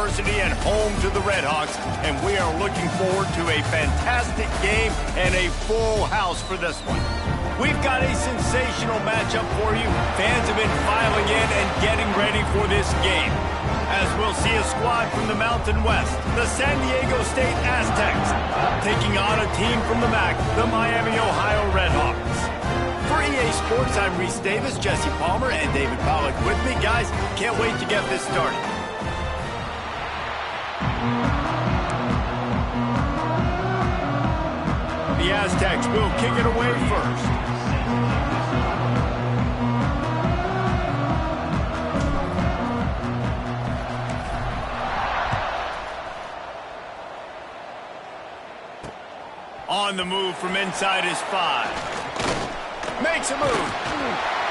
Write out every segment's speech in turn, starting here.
University and home to the Redhawks, and we are looking forward to a fantastic game and a full house for this one. We've got a sensational matchup for you. Fans have been filing in and getting ready for this game, as we'll see a squad from the Mountain West, the San Diego State Aztecs, taking on a team from the MAC, the Miami, Ohio Redhawks. For EA Sports, I'm Reese Davis, Jesse Palmer, and David Pollack with me. Guys, can't wait to get this started. The Aztecs will kick it away first. On the move from inside his 5. Makes a move.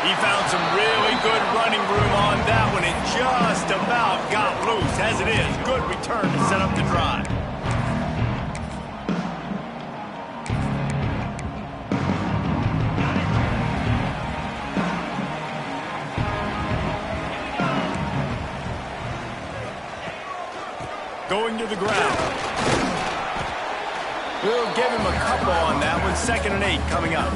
He found some really good running room on that one and just about got loose. As it is, good return to set up the drive. Going to the ground. We'll give him a couple on that one. 2nd and 8 coming up.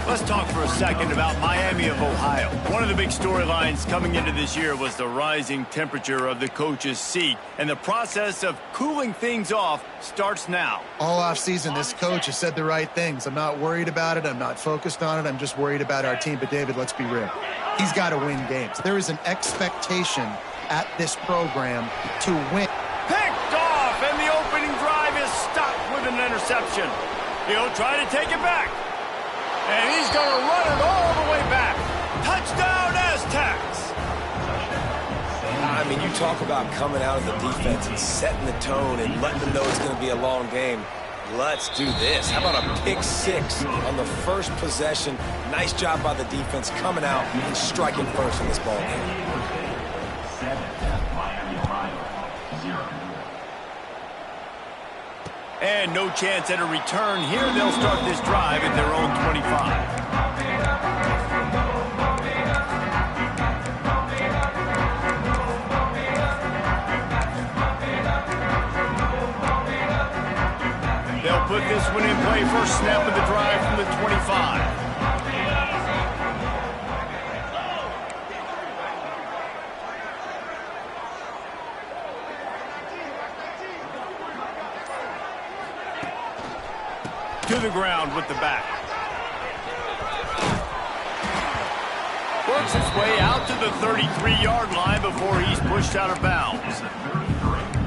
Let's talk for a second about Miami of Ohio. One of the big storylines coming into this year was the rising temperature of the coach's seat, and the process of cooling things off starts now. All offseason, this coach has said the right things. I'm not worried about it. I'm not focused on it. I'm just worried about our team. But, David, let's be real. He's got to win games. There is an expectation at this program to win. Picked off, and the opening drive is stopped with an interception. He'll try to take it back. And he's going to run it all the way back. Touchdown, Aztecs! I mean, you talk about coming out of the defense and setting the tone and letting them know it's going to be a long game. Let's do this. How about a pick 6 on the first possession? Nice job by the defense coming out and striking first in this ball game. And no chance at a return here. They'll start this drive at their own 25. They'll put this one in play. First snap of the drive from the 25. To the ground with the back. Works his way out to the 33-yard line before he's pushed out of bounds.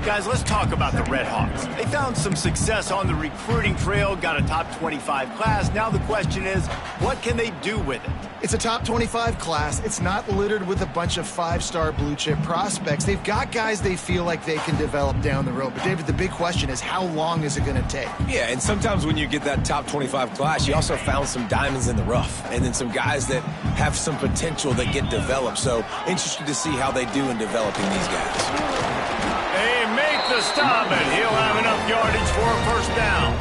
Guys, let's talk about the Redhawks. They found some success on the recruiting trail, got a top 25 class. Now the question is, what can they do with it? It's a top 25 class. It's not littered with a bunch of 5-star blue-chip prospects. They've got guys they feel like they can develop down the road. But, David, the big question is, how long is it going to take? Yeah, and sometimes when you get that top 25 class, you also found some diamonds in the rough. And then some guys that have some potential that get developed. So, interested to see how they do in developing these guys. They make the stop, and he'll have enough yardage for a first down.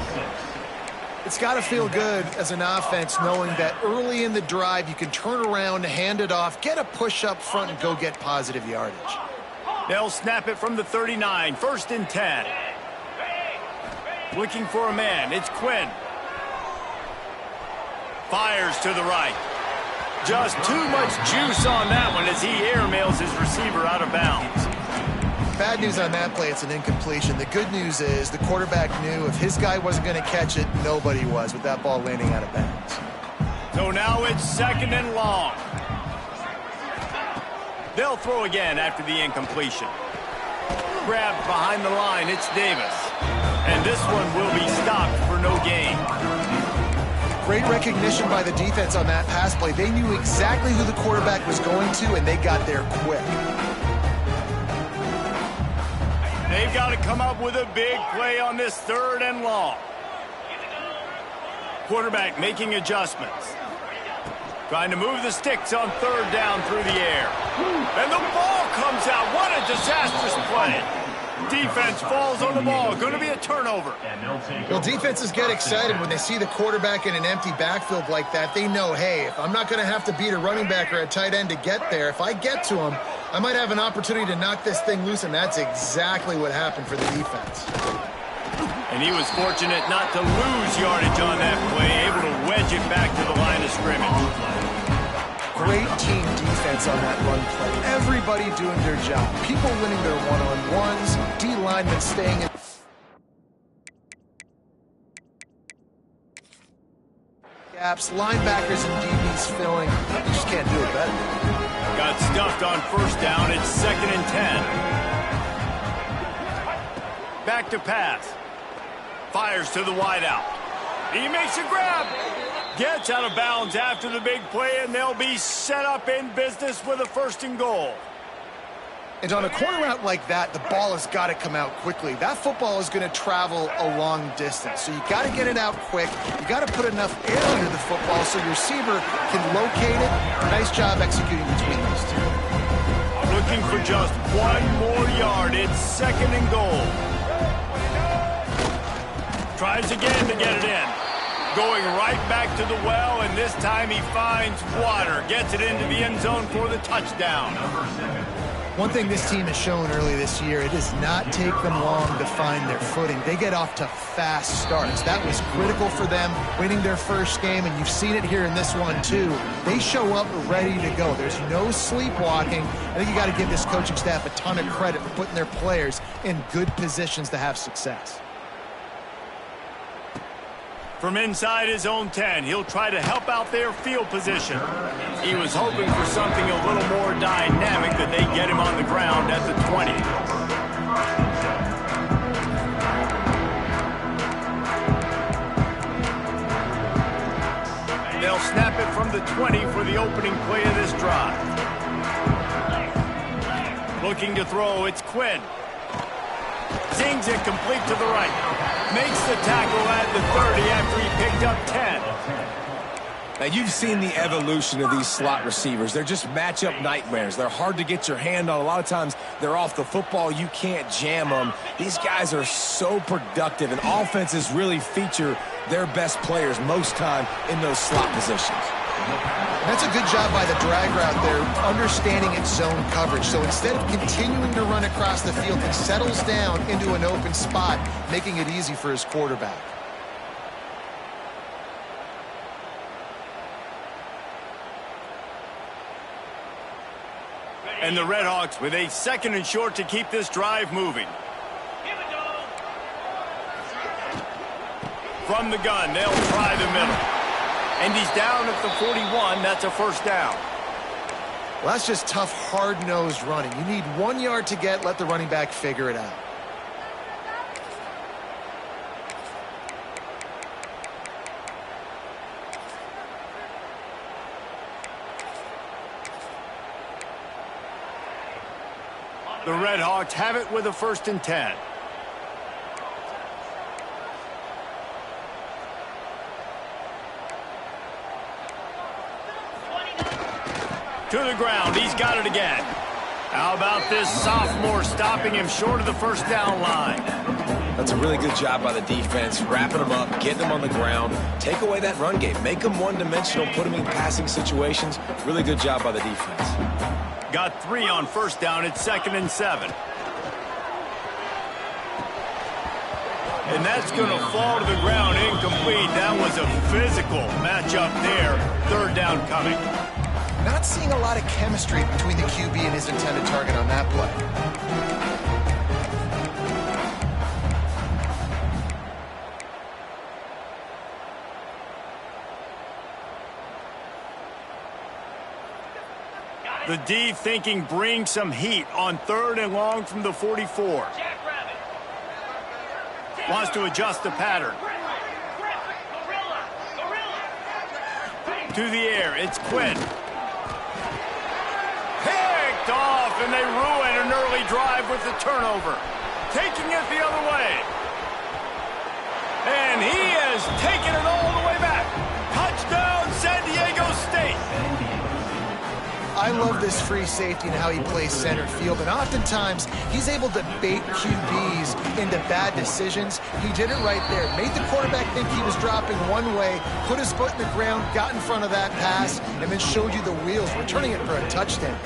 It's got to feel good as an offense knowing that early in the drive you can turn around, hand it off, get a push up front, and go get positive yardage. They'll snap it from the 39, 1st and 10. Looking for a man, it's Quinn. Fires to the right. Just too much juice on that one as he airmails his receiver out of bounds. Bad news on that play, it's an incompletion. The good news is the quarterback knew if his guy wasn't going to catch it, nobody was with that ball landing out of bounds. So now it's 2nd and long. They'll throw again after the incompletion. Grabbed behind the line, it's Davis. And this one will be stopped for no gain. Great recognition by the defense on that pass play. They knew exactly who the quarterback was going to, and they got there quick. They've got to come up with a big play on this 3rd and long. Quarterback making adjustments. Trying to move the sticks on 3rd down through the air. And the ball comes out. What a disastrous play. defense falls on the ball. Going to be a turnover. Well, defenses get excited when they see the quarterback in an empty backfield like that. They know, hey, if I'm not going to have to beat a running back or a tight end to get there, if I get to him, I might have an opportunity to knock this thing loose, and that's exactly what happened for the defense. And he was fortunate not to lose yardage on that play, able to wedge it back to the line of scrimmage. Great team defense on that run play. Everybody doing their job. People winning their one-on-ones. D linemen staying in. Gaps. Linebackers and DBs filling. You just can't do it better. Got stuffed on first down. It's 2nd and 10. Back to pass. Fires to the wideout. He makes a grab. Gets out of bounds after the big play, and they'll be set up in business with a 1st and goal. And on a corner route like that, the ball has got to come out quickly. That football is going to travel a long distance. So you got to get it out quick. You got to put enough air under the football so your receiver can locate it. Nice job executing between those two. Looking for just 1 more yard. It's 2nd and goal. Tries again to get it in. Going right back to the well, and this time he finds water. Gets it into the end zone for the touchdown. One thing this team has shown early this year, it does not take them long to find their footing. They get off to fast starts. That was critical for them, winning their first game, and you've seen it here in this one too. They show up ready to go. There's no sleepwalking. I think you got to give this coaching staff a ton of credit for putting their players in good positions to have success. From inside his own 10, he'll try to help out their field position. He was hoping for something a little more dynamic, that they get him on the ground at the 20. They'll snap it from the 20 for the opening play of this drive. Looking to throw, it's Quinn. Zings it complete to the right. Makes the tackle at the 30 after he picked up 10. Now, you've seen the evolution of these slot receivers. They're just matchup nightmares. They're hard to get your hand on. A lot of times, they're off the football. You can't jam them. These guys are so productive, and offenses really feature their best players most time in those slot positions. That's a good job by the drag route there, understanding its zone coverage. So instead of continuing to run across the field, he settles down into an open spot, making it easy for his quarterback. And the Redhawks with a 2nd and short to keep this drive moving. From the gun, they'll try the middle. And he's down at the 41. That's a 1st down. Well, that's just tough, hard-nosed running. You need 1 yard to get, let the running back figure it out. The Redhawks have it with a 1st and 10. To the ground, he's got it again. How about this sophomore stopping him short of the 1st down line? That's a really good job by the defense, wrapping them up, getting them on the ground, take away that run game, make them one-dimensional, put them in passing situations. Really good job by the defense. Got 3 on 1st down. It's 2nd and 7. And that's going to fall to the ground incomplete. That was a physical matchup there. 3rd down coming. Not seeing a lot of chemistry between the QB and his intended target on that play. The D thinking bring some heat on 3rd and long from the 44. Wants to adjust the pattern. To the air, it's Quinn. Picked off, and they ruin an early drive with the turnover. Taking it the other way. And he has taken it all the way back. Touchdown, San Diego State. I love this free safety and how he plays center field, and oftentimes he's able to bait QBs into bad decisions. He did it right there. Made the quarterback think he was dropping one way, put his foot in the ground, got in front of that pass, and then showed you the wheels, returning it for a touchdown.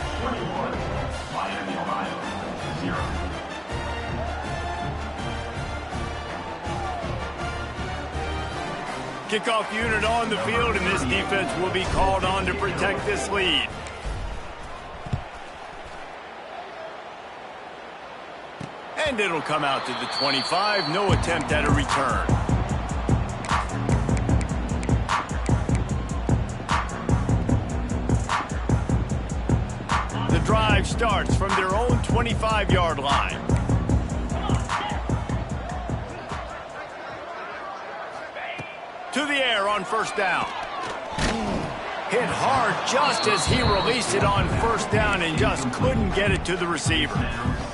Kickoff unit on the field, and this defense will be called on to protect this lead. And it'll come out to the 25. No attempt at a return. The drive starts from their own 25-yard line. To the air on first down. Hit hard just as he released it on first down and just couldn't get it to the receiver.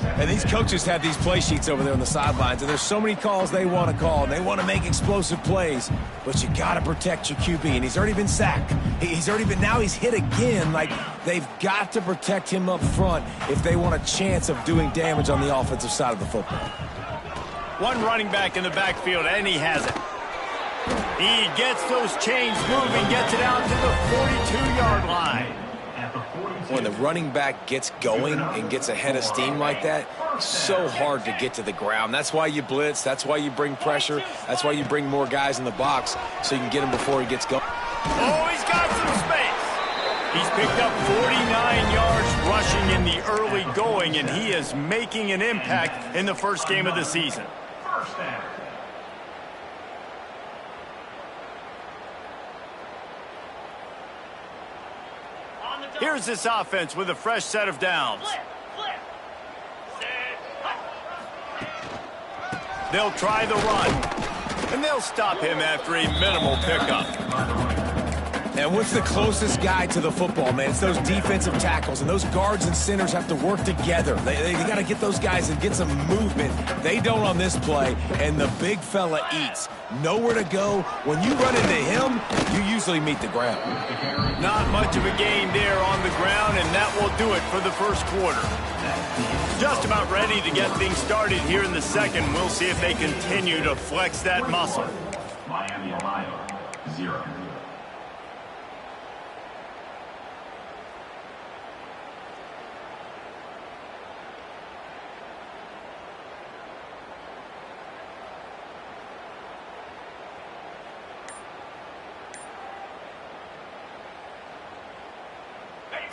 And these coaches have these play sheets over there on the sidelines, and there's so many calls they want to call, and they want to make explosive plays, but you got to protect your QB, and he's already been sacked. Now he's hit again. Like, they've got to protect him up front if they want a chance of doing damage on the offensive side of the football. One running back in the backfield, and he has it. He gets those chains moving, gets it out to the 42-yard line. When the running back gets going and gets a head of steam like that, so hard to get to the ground. That's why you blitz. That's why you bring pressure. That's why you bring more guys in the box so you can get him before he gets going. Oh, he's got some space. He's picked up 49 yards rushing in the early going, and he is making an impact in the first game of the season. Here's this offense with a fresh set of downs. They'll try the run, and they'll stop him after a minimal pickup. And what's the closest guy to the football, man? It's those defensive tackles, and those guards and centers have to work together. They got to get those guys and get some movement. They don't on this play, and the big fella eats. Nowhere to go. When you run into him, you usually meet the ground. Not much of a gain there on the ground, and that will do it for the first quarter. Just about ready to get things started here in the second. We'll see if they continue to flex that muscle. Miami, Ohio, 0.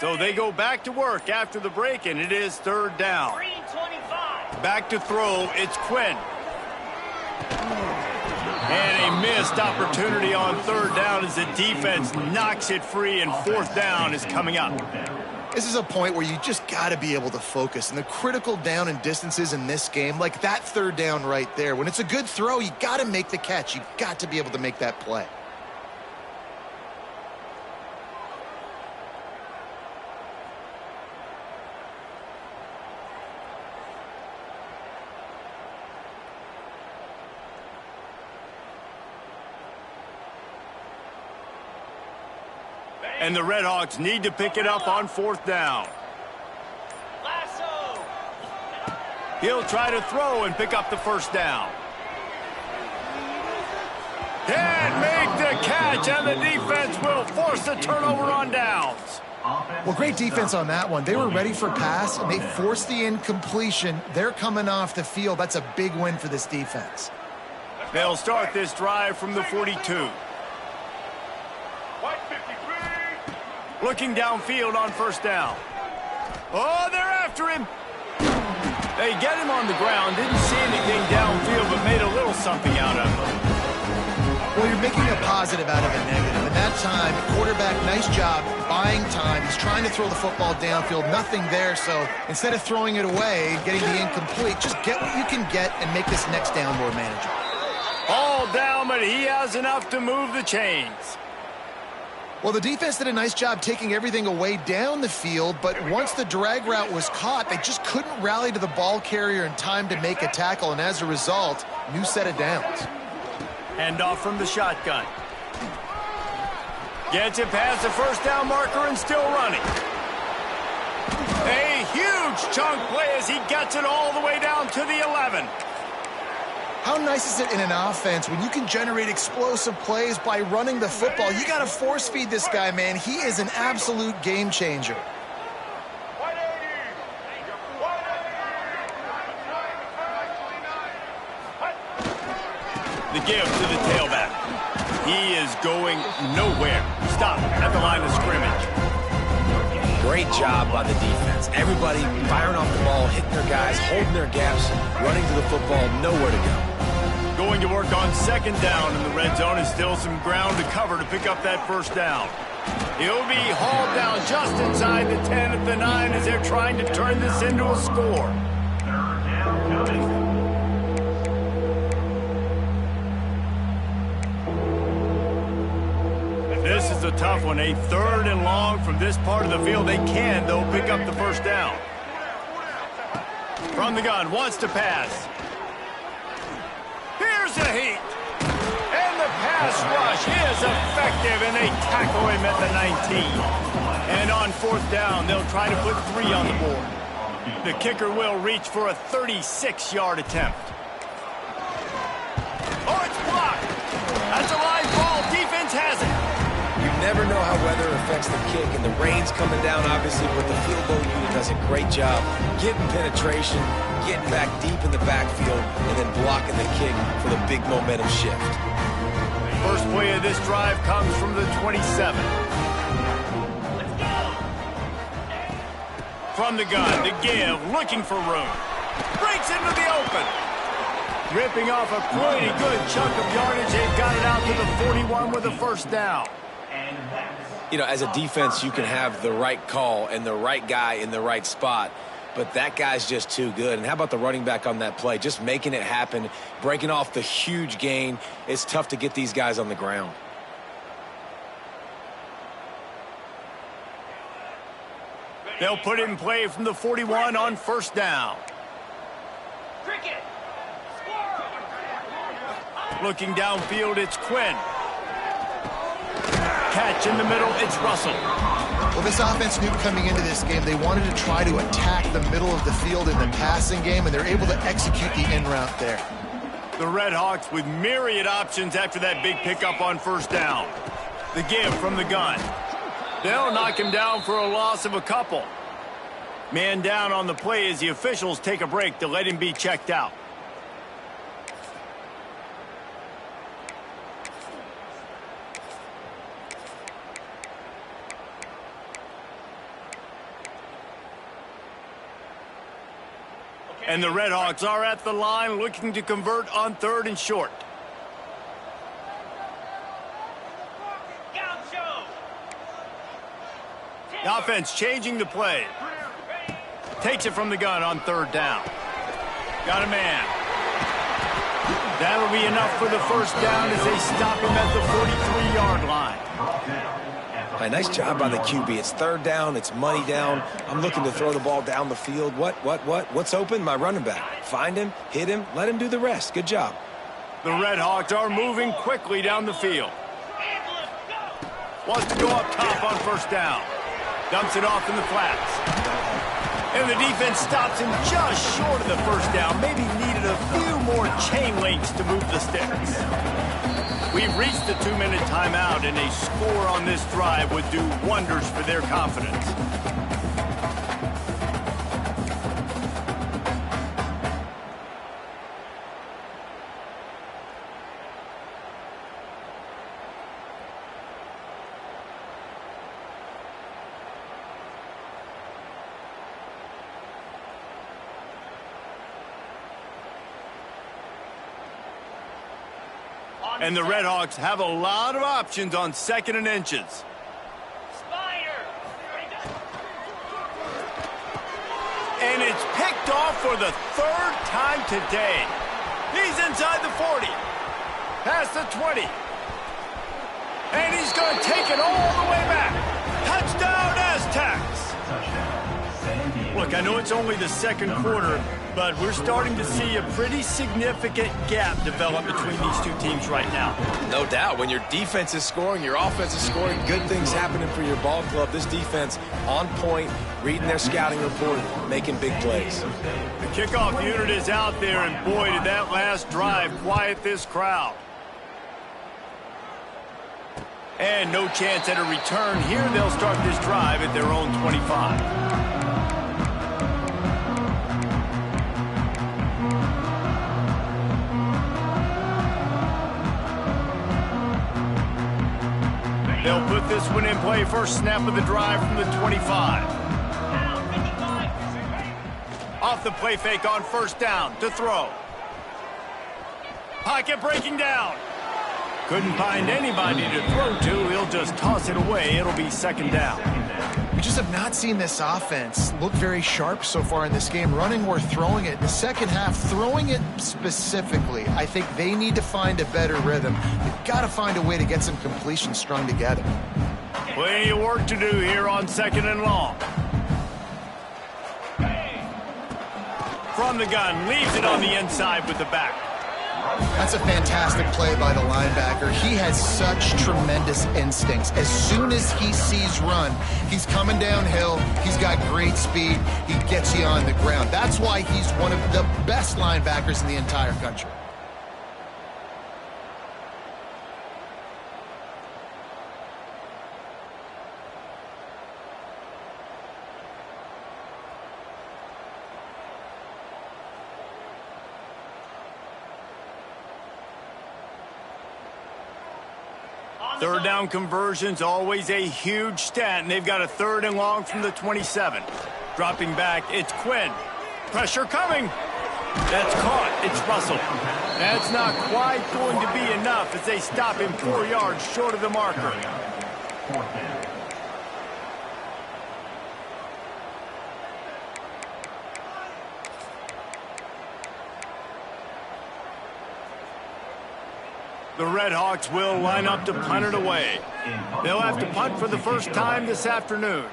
So they go back to work after the break, and it is third down. Back to throw, it's Quinn. And a missed opportunity on third down as the defense knocks it free, and fourth down is coming up. This is a point where you just got to be able to focus. And the critical down and distances in this game, like that third down right there, when it's a good throw, you got to make the catch. You've got to be able to make that play. And the Redhawks need to pick it up on fourth down. He'll try to throw and pick up the first down. Can't make the catch, and the defense will force a turnover on downs. Well, great defense on that one. They were ready for pass, and they forced the incompletion. They're coming off the field. That's a big win for this defense. They'll start this drive from the 42. Looking downfield on first down. Oh, they're after him. They get him on the ground. Didn't see anything downfield, but made a little something out of it. Well, you're making a positive out of a negative. And that time, quarterback, nice job buying time. He's trying to throw the football downfield. Nothing there, so instead of throwing it away, getting the incomplete, just get what you can get and make this next down more manageable. All down, but he has enough to move the chains. Well, the defense did a nice job taking everything away down the field, but once the drag route was caught, they just couldn't rally to the ball carrier in time to make a tackle, and as a result, new set of downs. Hand off from the shotgun. Gets it past the first down marker and still running. A huge chunk play as he gets it all the way down to the 11. How nice is it in an offense when you can generate explosive plays by running the football? You got to force feed this guy, man. He is an absolute game changer. The give to the tailback. He is going nowhere. Stop at the line of scrimmage. Great job by the defense. Everybody firing off the ball, hitting their guys, holding their gaps, running to the football, nowhere to go. Going to work on second down in the red zone, and still some ground to cover to pick up that first down. He'll be hauled down just inside the 10 at the 9 as they're trying to turn this into a score. Third down coming. This is a tough one. A 3rd and long from this part of the field. They can, though, pick up the first down. From the gun, wants to pass. Here's a heat. And the pass rush is effective, and they tackle him at the 19. And on 4th down, they'll try to put 3 on the board. The kicker will reach for a 36-yard attempt. Oh, it's blocked. That's a live ball. Defense has it. You never know how weather affects the kick, and the rain's coming down, obviously, but the field goal unit does a great job getting penetration, getting back deep in the backfield, and then blocking the kick for the big momentum shift. First play of this drive comes from the 27. From the gun, the give, looking for room. Breaks into the open. Ripping off a pretty good chunk of yardage. They've got it out to the 41 with a first down. You know, as a defense, you can have the right call and the right guy in the right spot, but that guy's just too good. And how about the running back on that play? Just making it happen, breaking off the huge gain. It's tough to get these guys on the ground. They'll put it in play from the 41 on first down. Looking downfield, it's Quinn. Catch in the middle, it's Russell. Well, this offense knew coming into this game they wanted to try to attack the middle of the field in the passing game, and they're able to execute the in route there. The Red Hawks with myriad options after that big pickup on first down. The give from the gun. They'll knock him down for a loss of a couple. Man down on the play as the officials take a break to let him be checked out. And the Red Hawks are at the line looking to convert on 3rd and short. The offense changing the play. Takes it from the gun on 3rd down. Got a man. That'll be enough for the first down as they stop him at the 43-yard line. Right, nice job by the QB. It's 3rd down. It's money down. I'm looking to throw the ball down the field. What's open? My running back. Find him, hit him, let him do the rest. Good job. The Red Hawks are moving quickly down the field. Wants to go up top on first down. Dumps it off in the flats. And the defense stops him just short of the first down. Maybe needed a few more chain links to move the sticks. We've reached the 2-minute timeout, and a score on this drive would do wonders for their confidence. And the Red Hawks have a lot of options on 2nd and inches. And it's picked off for the 3rd time today. He's inside the 40. Past the 20. And he's going to take it all the way back. Touchdown, Aztecs. Look, I know it's only the second quarter, but we're starting to see a pretty significant gap develop between these two teams right now. No doubt. When your defense is scoring, your offense is scoring, good things happening for your ball club. This defense on point, reading their scouting report, making big plays. The kickoff unit is out there, and boy, did that last drive quiet this crowd. And no chance at a return here. They'll start this drive at their own 25. They'll put this one in play. First snap of the drive from the 25. Off the play fake on first down to throw. Pocket breaking down. Couldn't find anybody to throw to. He'll just toss it away. It'll be second down. We just have not seen this offense look very sharp so far in this game, running or throwing it. The second half, throwing it specifically, I think they need to find a better rhythm. They've got to find a way to get some completions strung together. Plenty of work to do here on second and long. From the gun, leaves it on the inside with the back. That's a fantastic play by the linebacker. He has such tremendous instincts. As soon as he sees run, he's coming downhill. He's got great speed. He gets you on the ground. That's why he's one of the best linebackers in the entire country. Third down conversion's always a huge stat, and they've got a third and long from the 27. Dropping back, it's Quinn. Pressure coming. That's caught. It's Russell. That's not quite going to be enough as they stop him 4 yards short of the marker. The Red Hawks will line up to punt it away. They'll have to punt for the first time this afternoon.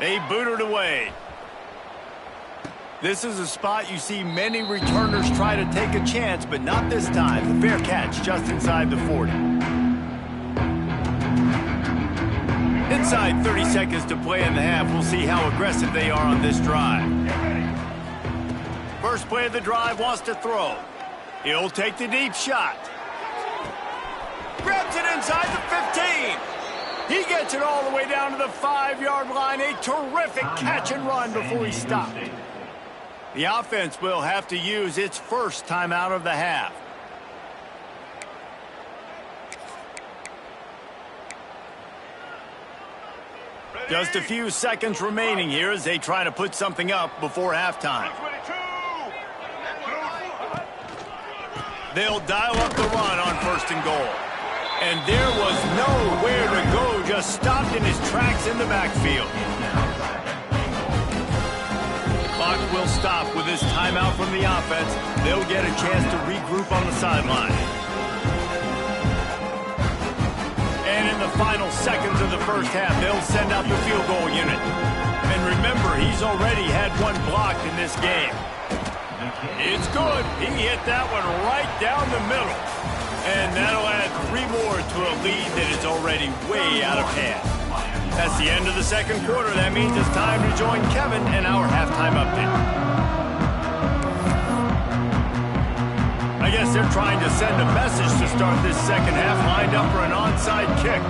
They boot it away. This is a spot you see many returners try to take a chance, but not this time. The fair catch just inside the 40. Inside 30 seconds to play in the half. We'll see how aggressive they are on this drive. First play of the drive, wants to throw. He'll take the deep shot. Grabs it inside the 15. He gets it all the way down to the 5-yard line. A terrific catch and run before he stopped. The offense will have to use its first timeout of the half. Just a few seconds remaining here as they try to put something up before halftime. They'll dial up the run on first and goal. And there was nowhere to go, just stopped in his tracks in the backfield. Clock will stop with this timeout from the offense. They'll get a chance to regroup on the sideline. And in the final seconds of the first half, they'll send out the field goal unit. And remember, he's already had one blocked in this game. It's good. He hit that one right down the middle. And that'll add 3 more to a lead that is already way out of hand. That's the end of the second quarter. That means it's time to join Kevin in our halftime update. I guess they're trying to send a message to start this second half, lined up for an onside kick.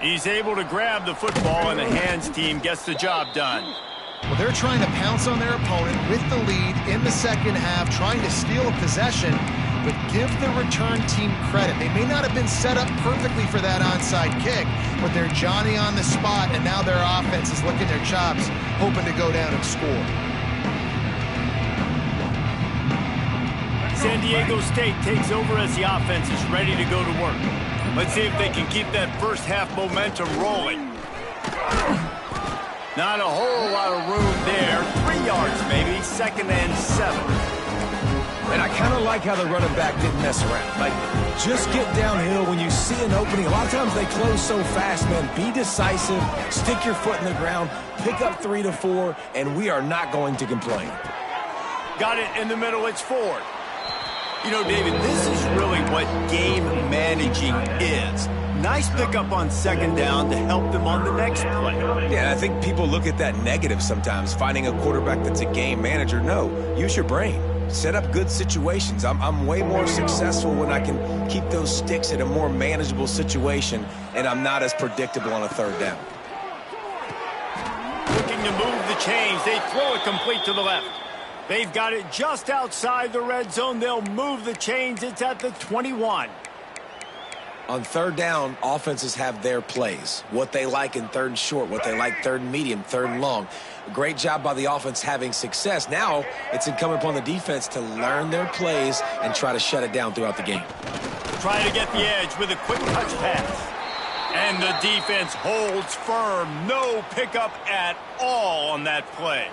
He's able to grab the football, and the hands team gets the job done. Well, they're trying to pounce on their opponent with the lead in the second half, trying to steal a possession, but give the return team credit. They may not have been set up perfectly for that onside kick, but they're Johnny on the spot, and now their offense is licking their chops, hoping to go down and score. San Diego State takes over as the offense is ready to go to work. Let's see if they can keep that first half momentum rolling. Not a whole lot of room there. 3 yards maybe, 2nd and 7. And I kind of like how the running back didn't mess around. Like, just get downhill when you see an opening. A lot of times they close so fast, man. Be decisive, stick your foot in the ground, pick up 3 to 4, and we are not going to complain. Got it in the middle, it's Ford. You know, David, this is really what game managing is. Nice pickup on 2nd down to help them on the next play. Yeah, I think people look at that negative sometimes, finding a quarterback that's a game manager. No, use your brain. Set up good situations. I'm way more successful when I can keep those sticks at a more manageable situation, and I'm not as predictable on a 3rd down. Looking to move the chains. They throw it complete to the left. They've got it just outside the red zone. They'll move the chains. It's at the 21. On 3rd down, offenses have their plays. What they like in 3rd and short, what they like 3rd and medium, 3rd and long. Great job by the offense having success. Now it's incumbent upon the defense to learn their plays and try to shut it down throughout the game. Trying to get the edge with a quick touch pass. And the defense holds firm. No pickup at all on that play.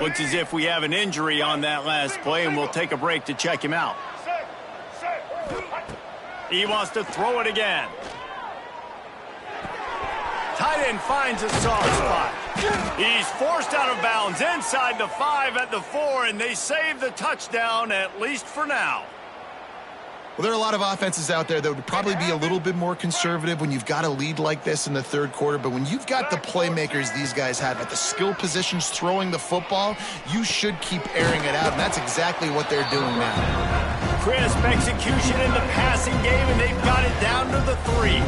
Looks as if we have an injury on that last play, and we'll take a break to check him out. He wants to throw it again. Tight end finds a soft spot. He's forced out of bounds inside the 5 at the 4, and they save the touchdown, at least for now. Well, there are a lot of offenses out there that would probably be a little bit more conservative when you've got a lead like this in the 3rd quarter. But when you've got the playmakers these guys have at the skill positions throwing the football, you should keep airing it out. And that's exactly what they're doing now. Crisp execution in the passing game, and they've got it down to the 3.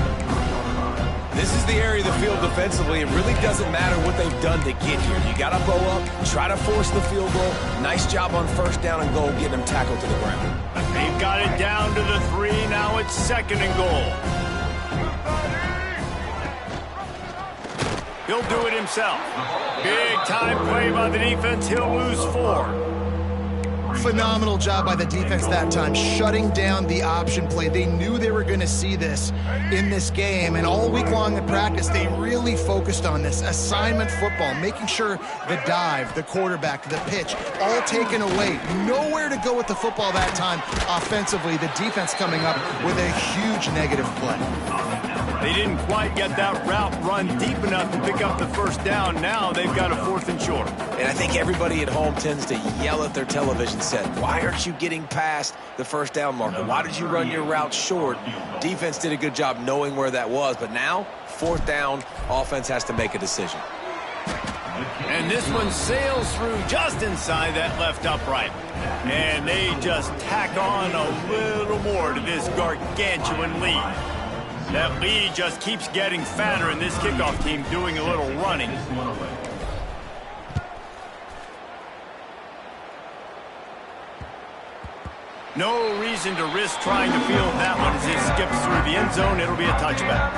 This is the area of the field defensively. It really doesn't matter what they've done to get here. You got to bow up, try to force the field goal. Nice job on 1st down and goal, getting them tackled to the ground. They've got it down to the 3. Now it's 2nd and goal. He'll do it himself. Big time play by the defense. He'll lose 4. Phenomenal job by the defense that time, shutting down the option play. They knew they were going to see this in this game, and all week long in practice, they really focused on this assignment football, making sure the dive, the quarterback, the pitch, all taken away. Nowhere to go with the football that time offensively. The defense coming up with a huge negative play. They didn't quite get that route run deep enough to pick up the 1st down. Now they've got a 4th and short. And I think everybody at home tends to yell at their television set. Why aren't you getting past the 1st down marker? Why did you run your route short? Defense did a good job knowing where that was. But now, 4th down, offense has to make a decision. And this one sails through just inside that left upright. And they just tack on a little more to this gargantuan lead. That lead just keeps getting fatter, and this kickoff team doing a little running. No reason to risk trying to field that one as it skips through the end zone. It'll be a touchback.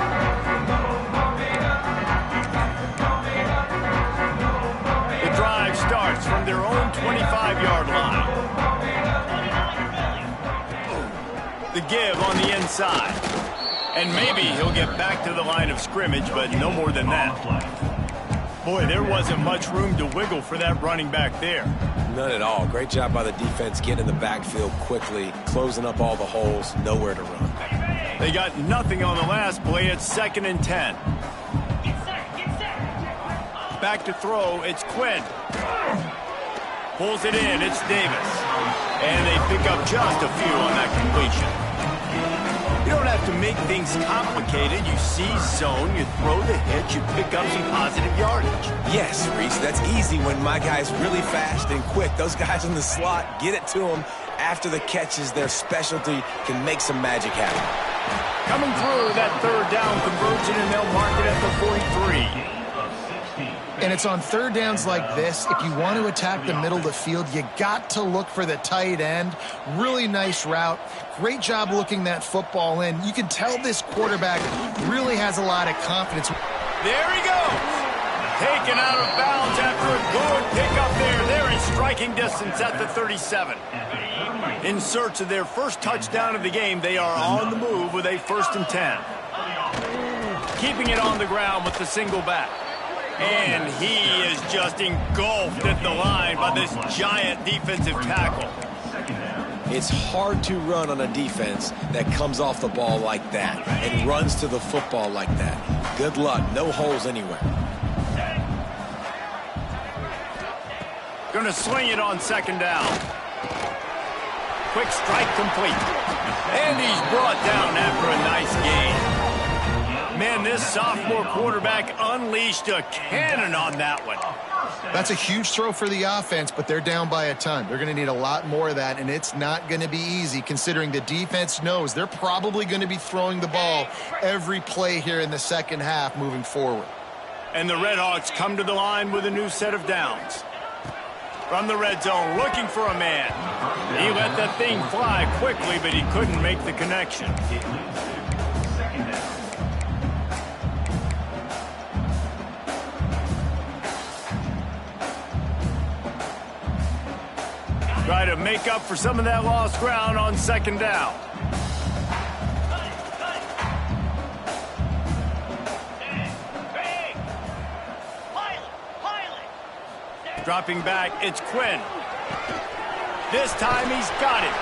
The drive starts from their own 25-yard line. The give on the inside. And maybe he'll get back to the line of scrimmage, but no more than that. Boy, there wasn't much room to wiggle for that running back there. None at all. Great job by the defense getting in the backfield quickly, closing up all the holes, nowhere to run. They got nothing on the last play. It's 2nd and 10. Back to throw. It's Quinn. Pulls it in. It's Davis. And they pick up just a few on that completion. You don't have to make things complicated. You see zone, you throw the hit, you pick up some positive yardage. Yes, Reese, that's easy when my guy's really fast and quick. Those guys in the slot, get it to them after the catches. Their specialty can make some magic happen. Coming through that 3rd down conversion, and they'll mark it at the 43. And it's on third downs like this. If you want to attack the middle of the field, you got to look for the tight end. Really nice route. Great job looking that football in. You can tell this quarterback really has a lot of confidence. There he goes. Taken out of bounds after a good pickup there. They're in striking distance at the 37. In search of their first touchdown of the game, they are on the move with a 1st and 10. Keeping it on the ground with the single back. And he is just engulfed at the line by this giant defensive tackle. It's hard to run on a defense that comes off the ball like that and runs to the football like that. Good luck. No holes anywhere. Going to swing it on 2nd down. Quick strike complete. And he's brought down after a nice gain. Man, this sophomore quarterback unleashed a cannon on that one. That's a huge throw for the offense, but they're down by a ton. They're going to need a lot more of that, and it's not going to be easy considering the defense knows they're probably going to be throwing the ball every play here in the second half moving forward. And the Redhawks come to the line with a new set of downs. From the red zone, looking for a man. He let that thing fly quickly, but he couldn't make the connection. Try to make up for some of that lost ground on 2nd down. Dropping back, it's Quinn. This time he's got it.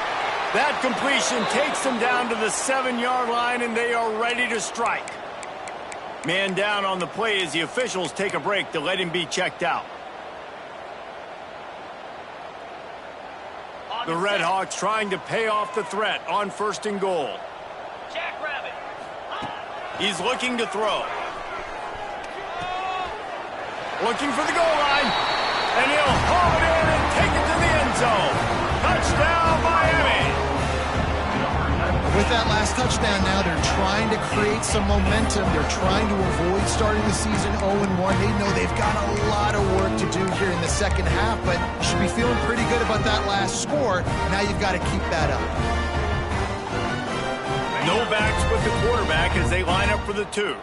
That completion takes them down to the 7-yard line, and they are ready to strike. Man down on the play as the officials take a break to let him be checked out. The Redhawks trying to pay off the threat on 1st and goal. He's looking to throw. Looking for the goal line. And he'll haul it in and take it to the end zone. Touchdown, Miami. With that last touchdown now, they're trying to create some momentum. They're trying to avoid starting the season 0-1. They know they've got a lot of work to do here in the second half, but you should be feeling pretty good about that last score. Now you've got to keep that up. No backs with the quarterback as they line up for the 2.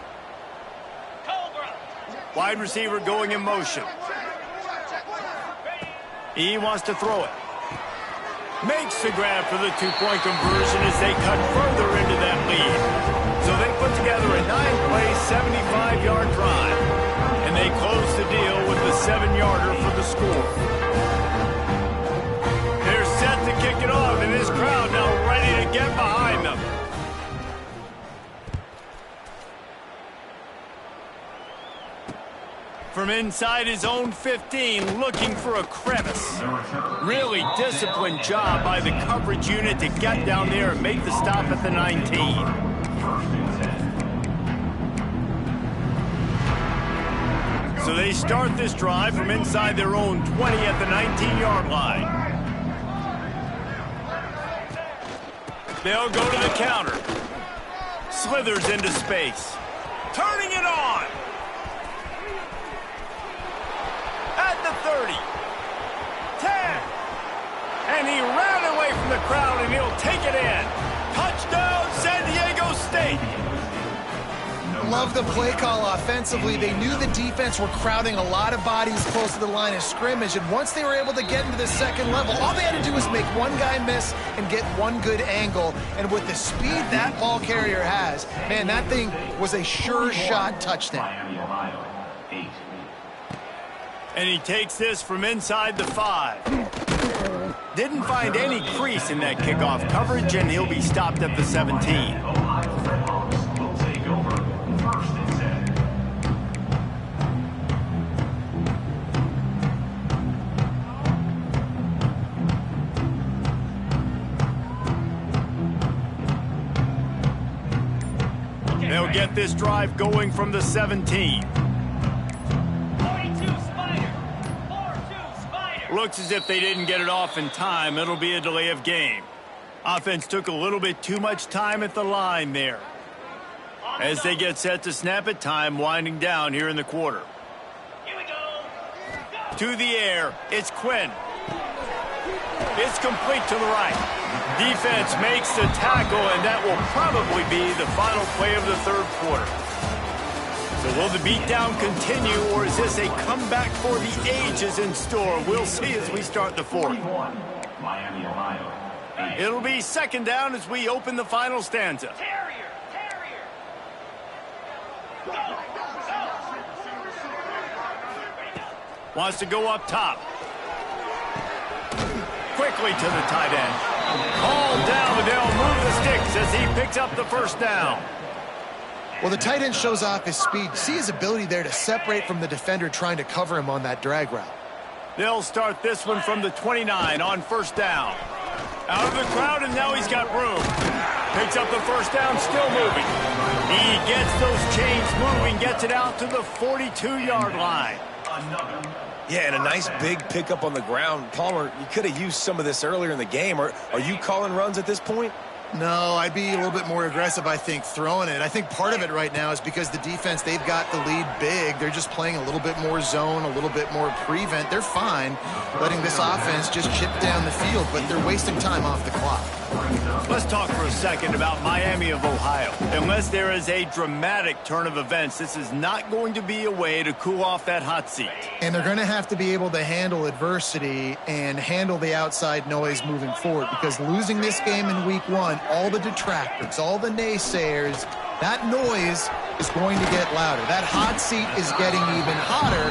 Wide receiver going in motion. He wants to throw it. Makes the grab for the 2-point conversion as they cut further into that lead. So they put together a 9-play, 75-yard drive. And they close the deal with the 7-yarder for the score. They're set to kick it off, and this crowd now ready to get behind them. From inside his own 15, looking for a crevice. Really disciplined job by the coverage unit to get down there and make the stop at the 19. So they start this drive from inside their own 20 at the 19-yard line. They'll go to the counter. Slithers into space. Turning it on. At the 30, 10, and he ran away from the crowd, and he'll take it in. Touchdown, San Diego State. Love the play call offensively. They knew the defense were crowding a lot of bodies close to the line of scrimmage, and once they were able to get into the second level, all they had to do was make one guy miss and get one good angle, and with the speed that ball carrier has, man, that thing was a sure shot touchdown. And he takes this from inside the 5. Didn't find any crease in that kickoff coverage, and he'll be stopped at the 17. They'll get this drive going from the 17. Looks as if they didn't get it off in time. It'll be a delay of game. Offense took a little bit too much time at the line there. As they get set to snap it, time winding down here in the quarter. Here we go. To the air, it's Quinn. It's complete to the right. Defense makes the tackle, and that will probably be the final play of the third quarter. So will the beatdown continue, or is this a comeback for the ages in store? We'll see as we start the fourth. Miami, Ohio. It'll be second down as we open the final stanza. Wants to go up top. Quickly to the tight end. Called down, but they'll move the sticks as he picks up the first down. Well, the tight end shows off his speed. See his ability there to separate from the defender trying to cover him on that drag route. They'll start this one from the 29 on first down. Out of the crowd, and now he's got room. Picks up the first down, still moving. He gets those chains moving, gets it out to the 42-yard line. Yeah, and a nice big pickup on the ground. Palmer, you could have used some of this earlier in the game. Are you calling runs at this point? No, I'd be a little bit more aggressive, I think, throwing it. I think part of it right now is because the defense, they've got the lead big. They're just playing a little bit more zone, a little bit more prevent. They're fine letting this offense just chip down the field, but they're wasting time off the clock. Let's talk for a second about Miami of Ohio. Unless there is a dramatic turn of events, this is not going to be a way to cool off that hot seat. And they're going to have to be able to handle adversity and handle the outside noise moving forward, because losing this game in week one, all the detractors, all the naysayers, that noise is going to get louder. That hot seat is getting even hotter.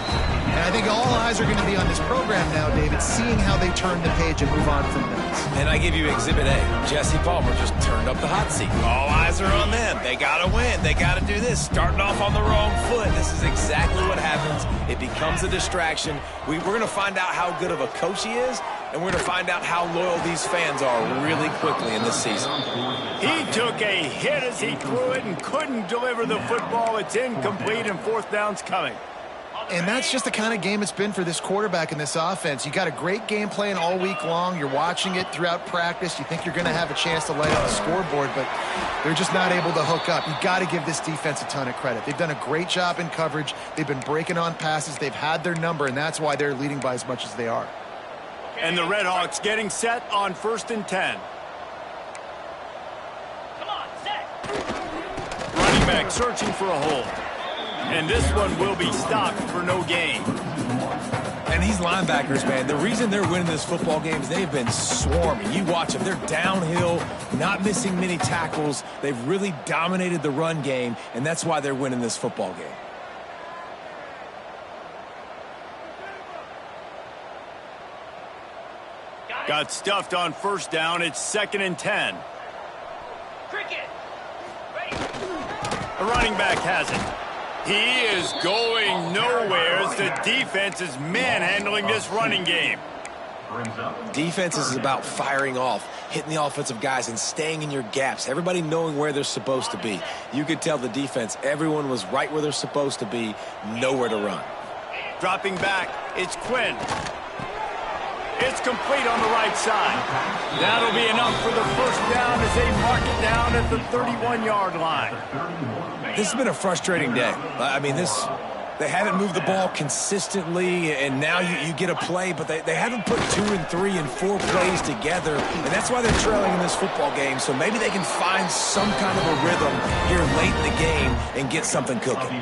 And I think all eyes are going to be on this program now, David, seeing how they turn the page and move on from this. And I give you Exhibit A. Jesse Palmer just turned up the hot seat. All eyes are on them. They got to win. They got to do this. Starting off on the wrong foot. This is exactly what happens. It becomes a distraction. We're going to find out how good of a coach he is, and we're going to find out how loyal these fans are really quickly in this season. He took a hit as he threw it and couldn't deliver the football. It's incomplete, and fourth down's coming. And that's just the kind of game it's been for this quarterback in this offense. You got a great game plan all week long. You're watching it throughout practice. You think you're going to have a chance to light up the scoreboard, but they're just not able to hook up. You got to give this defense a ton of credit. They've done a great job in coverage. They've been breaking on passes. They've had their number, and that's why they're leading by as much as they are. And the Red Hawks getting set on 1st and 10. Running back searching for a hole. And this one will be stopped for no gain. And these linebackers, man, the reason they're winning this football game is they've been swarming. You watch them. They're downhill, not missing many tackles. They've really dominated the run game, and that's why they're winning this football game. Got stuffed on first down. It's 2nd and 10. The running back has it. He is going nowhere as the defense is manhandling this running game. Defense is about firing off, hitting the offensive guys, and staying in your gaps. Everybody knowing where they're supposed to be. You could tell the defense, everyone was right where they're supposed to be, nowhere to run. Dropping back, it's Quinn. It's complete on the right side. That'll be enough for the first down as they mark it down at the 31-yard line. This has been a frustrating day. I mean, they haven't moved the ball consistently, and now you get a play, but they haven't put 2 and 3 and 4 plays together, and that's why they're trailing in this football game. So maybe they can find some kind of a rhythm here late in the game and get something cooking.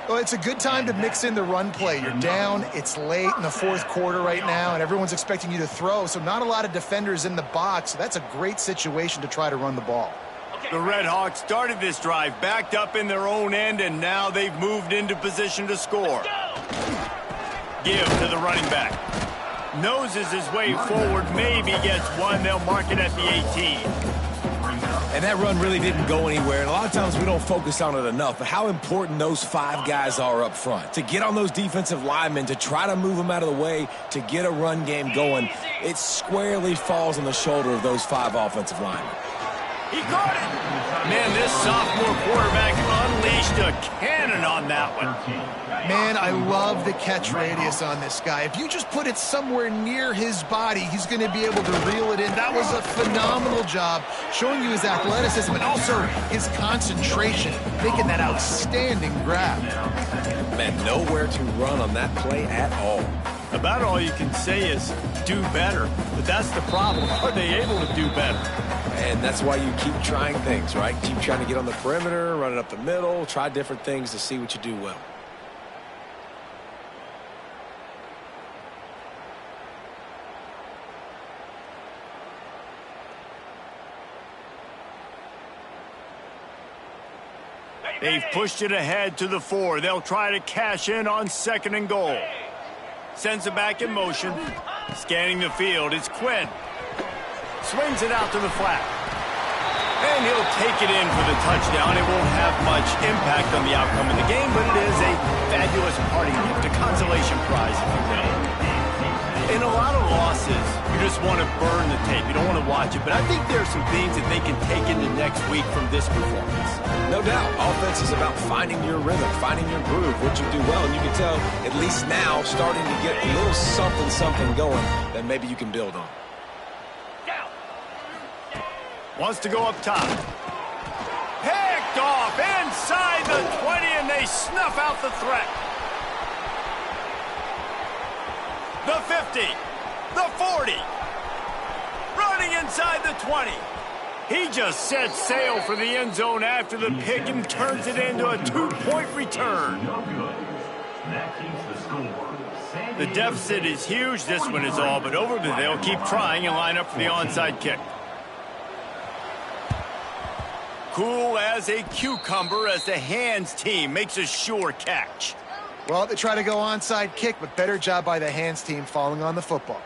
Well, it's a good time to mix in the run play. You're down, it's late in the fourth quarter right now, and everyone's expecting you to throw, so not a lot of defenders in the box. So that's a great situation to try to run the ball. The Red Hawks started this drive backed up in their own end, and now they've moved into position to score. Give to the running back. Noses his way forward, maybe gets one. They'll mark it at the 18. And that run really didn't go anywhere. And a lot of times we don't focus on it enough. But how important those 5 guys are up front. To get on those defensive linemen, to try to move them out of the way, to get a run game going, it squarely falls on the shoulder of those 5 offensive linemen. He caught it. Man, this sophomore quarterback unleashed a cannon on that one. Man, I love the catch radius on this guy. If you just put it somewhere near his body, he's going to be able to reel it in. That was a phenomenal job, showing you his athleticism and also his concentration, making that outstanding grab. Man, nowhere to run on that play at all. About all you can say is do better. But that's the problem. Are they able to do better? And that's why you keep trying things, right? Keep trying to get on the perimeter, run it up the middle, try different things to see what you do well. They've pushed it ahead to the 4. They'll try to cash in on 2nd and goal. Sends it back in motion. Scanning the field, it's Quinn. Swings it out to the flat. And he'll take it in for the touchdown. It won't have much impact on the outcome of the game, but it is a fabulous parting gift, a consolation prize, if you will. In a lot of losses, you just want to burn the tape. You don't want to watch it. But I think there are some things that they can take into next week from this performance. No doubt. Offense is about finding your rhythm, finding your groove, what you do well. And you can tell, at least now, starting to get a little something going that maybe you can build on. Wants to go up top. Picked off inside the 20, and they snuff out the threat. The 50, the 40, running inside the 20. He just set sail for the end zone after the pick and turns it into a 2-point return. The deficit is huge. This one is all but over, but they'll keep trying and line up for the onside kick. Cool as a cucumber as the hands team makes a sure catch. Well, they try to go onside kick, but better job by the hands team falling on the football.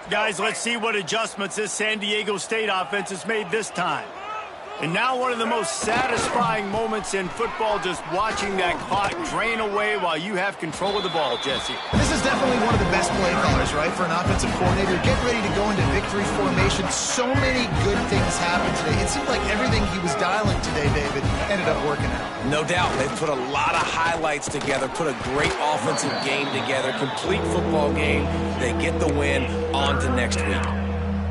Guys, let's see what adjustments this San Diego State offense has made this time. And now one of the most satisfying moments in football, just watching that clock drain away while you have control of the ball, Jesse. This is definitely one of the best play callers, right, for an offensive coordinator. Get ready to go into victory formation. So many good things happened today. It seemed like everything he was dialing today, David, ended up working out. No doubt. They put a lot of highlights together, put a great offensive game together, complete football game. They get the win. On to next week.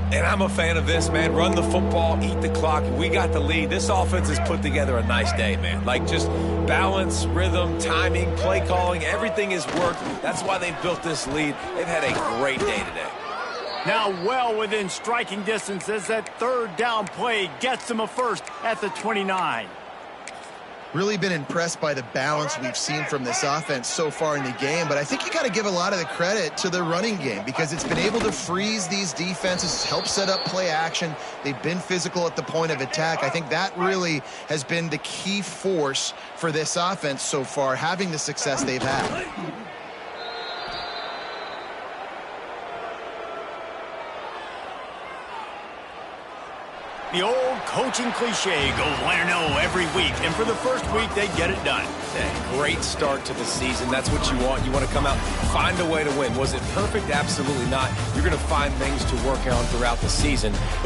And I'm a fan of this, man. Run the football, eat the clock. We got the lead. This offense has put together a nice day, man. Like, just balance, rhythm, timing, play calling, everything has worked. That's why they've built this lead. They've had a great day today. Now well within striking distance as that 3rd down play gets them a first at the 29. Really been impressed by the balance we've seen from this offense so far in the game, but I think you got to give a lot of the credit to the running game because it's been able to freeze these defenses, help set up play action. They've been physical at the point of attack. I think that really has been the key force for this offense so far, having the success they've had. The old coaching cliche, go 1-0 every week, and for the first week, they get it done. Great start to the season. That's what you want. You want to come out, find a way to win. Was it perfect? Absolutely not. You're going to find things to work on throughout the season.